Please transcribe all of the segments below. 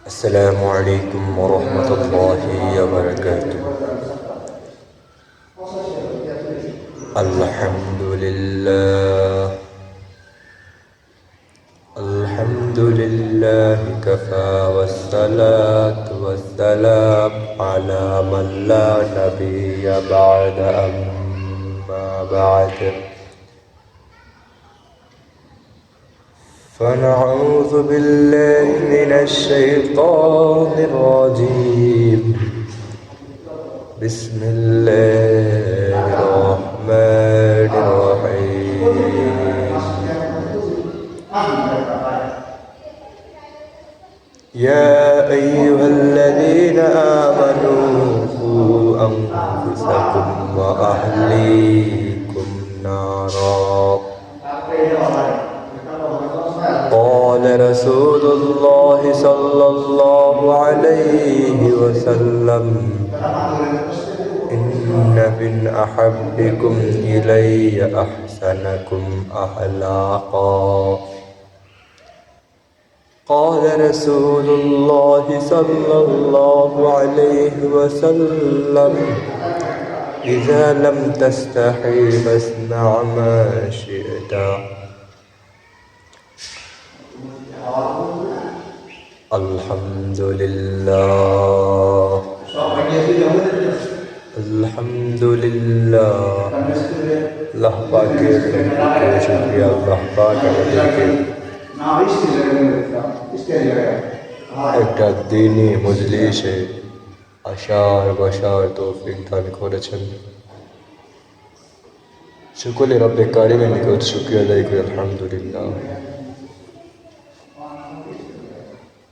السلام عليكم ورحمة الله وبركاته. الحمد لله الحمد لله كفى والصلاة والسلام على من لا نبي بعد أما بعد فنعوذ بالله من الشيطان الرجيم. بسم الله الرحمن الرحيم. يا أيها الذين آمنوا قوا أنفسكم وأهليكم نارا. قال رسول الله صلى الله عليه وسلم إن من أحبكم إلي أحسنكم أخلاقا. قال رسول الله صلى الله عليه وسلم إذا لم تستحي فاصنع ما شئت. الحمد لله الحمد لله আল্লাহ পাকের শুকরিয়া। আল্লাহ পাক আমাদেরকে একটা দিনই মজলিসে আসার বসার তৌফিক দান করেছেন। সকলে রব্বে কারিমের নিকট শুকরিয়া আদায় করি আলহামদুলিল্লাহ।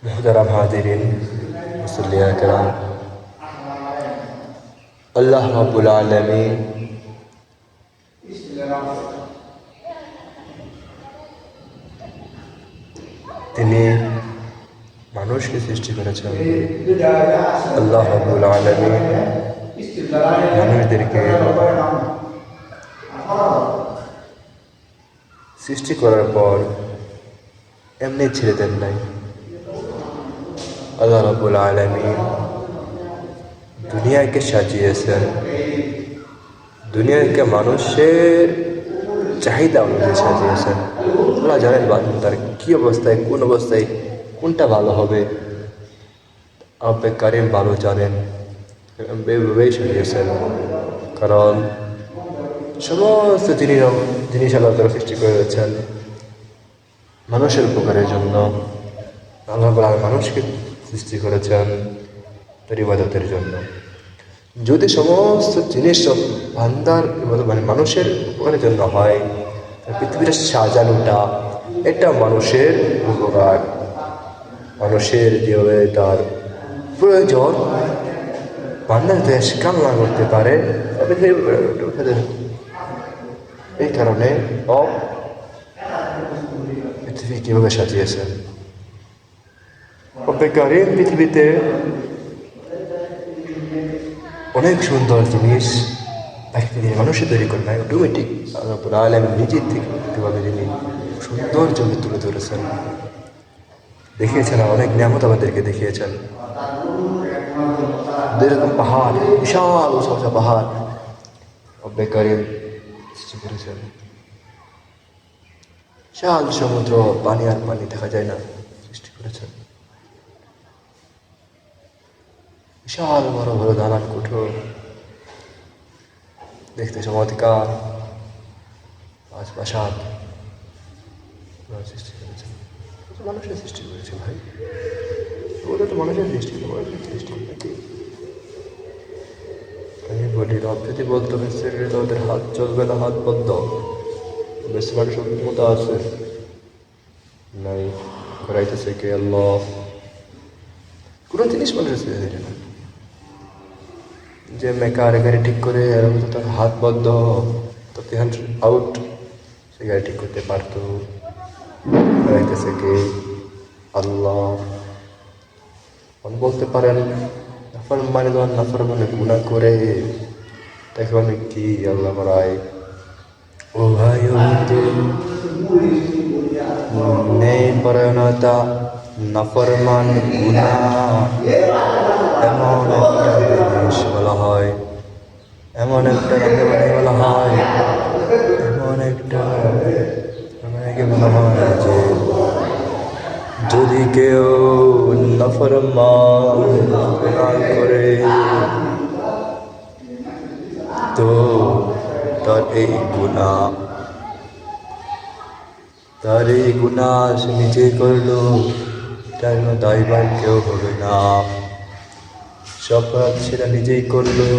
মুহতারাম হাজিরিন, মুসল্লিয়া কেরাম, আল্লাহ রাব্বুল আলামিন তিনি মানুষকে সৃষ্টি করেছেন। আল্লাহ রাব্বুল আলামিন মানুষদেরকে সৃষ্টি করার পর এমনি ছেড়ে দেন নাই। আল্লাহ রাব্বুল আলামিন দুনিয়াকে সাজিয়েছেন, দুনিয়াকে মানুষের চাহিদা অনুযায়ী সাজিয়েছেন। আল্লাহ জানেন তার কী অবস্থায়, কোন অবস্থায় কোনটা ভালো হবে। রব্বে কারিম ভালো জানেন, এভাবেই সাজিয়েছেন। কারণ সমস্ত জিনিস আল্লাহ তারা সৃষ্টি করেছেন মানুষের উপকারের জন্য। আল্লাহ মানুষকে সৃষ্টি করেছেন তার ইবাদতের জন্য। যদি সমস্ত জিনিস বান্দার মানে মানুষের উপকারের জন্য হয়, পৃথিবীটা সাজানোটা এটা মানুষের উপকার, মানুষের যেভাবে তার প্রয়োজন বান্দার দেশ কামনা করতে পারে, এই কারণে পৃথিবী কীভাবে সাজিয়েছেন। রব্বে কারিম পৃথিবীতে অনেক সুন্দর জিনিস মানুষের তৈরি করে নাই, অটোমেটিক রব্বুল আলামিন নিজের থেকে কীভাবে যিনি সুন্দর জমি তুলে ধরেছেন, দেখিয়েছেন। অনেক নিয়ামত আমাদেরকে দেখিয়েছেন। যেরকম পাহাড়, বিশাল উঁচা পাহাড় রব্বে কারিম সৃষ্টি করেছেন। বিশাল সমুদ্র, পানি আর পানি দেখা যায় না, সৃষ্টি করেছেন। বিশাল বড় বড় দালান কোঠো দেখতে চমৎকার, রাজপ্রাসাদ সৃষ্টি করেছেন। মানুষের সৃষ্টি করেছে ভাই, ওটা তো মানুষের সৃষ্টি, মানুষের সৃষ্টি নাকি। আমি বলি রব যদি বলতো ওদের হাত চলবে না, হাত বন্ধ, বেশি মানুষের ক্ষমতা আছে নাই, করাইতেছে কে? আল্লাহ। কোনো জিনিস মানুষের ছেড়ে দিলে না, যে মেকার গাড়ি ঠিক করে তার হাত বন্ধ, তাতে হ্যান্ড আউট, সে গাড়ি ঠিক করতে পারতো। করাইতেছে কে? আল্লাহ। বলতে পারেন নাফরমানি দেওয়ার, নাফরমানি গুনাহ করে দেখো আমি কি আল্লাহ করাই। ও ভাই, ও নেই পরায়ণতা নাফরমান গুনাহ এমন একটা জিনিস বলা হয়, এমন একটা রাজবাড়ি বলা হয়, এমন একটা বলা হয় যে যদি কেউ নাফরমান গুনাহ করে তো তার এই গুনাহ সে নিজেই করলো, তার কোনো দায়ভার কেউ হবে না। সে অপরাধ সেটা নিজেই করলো,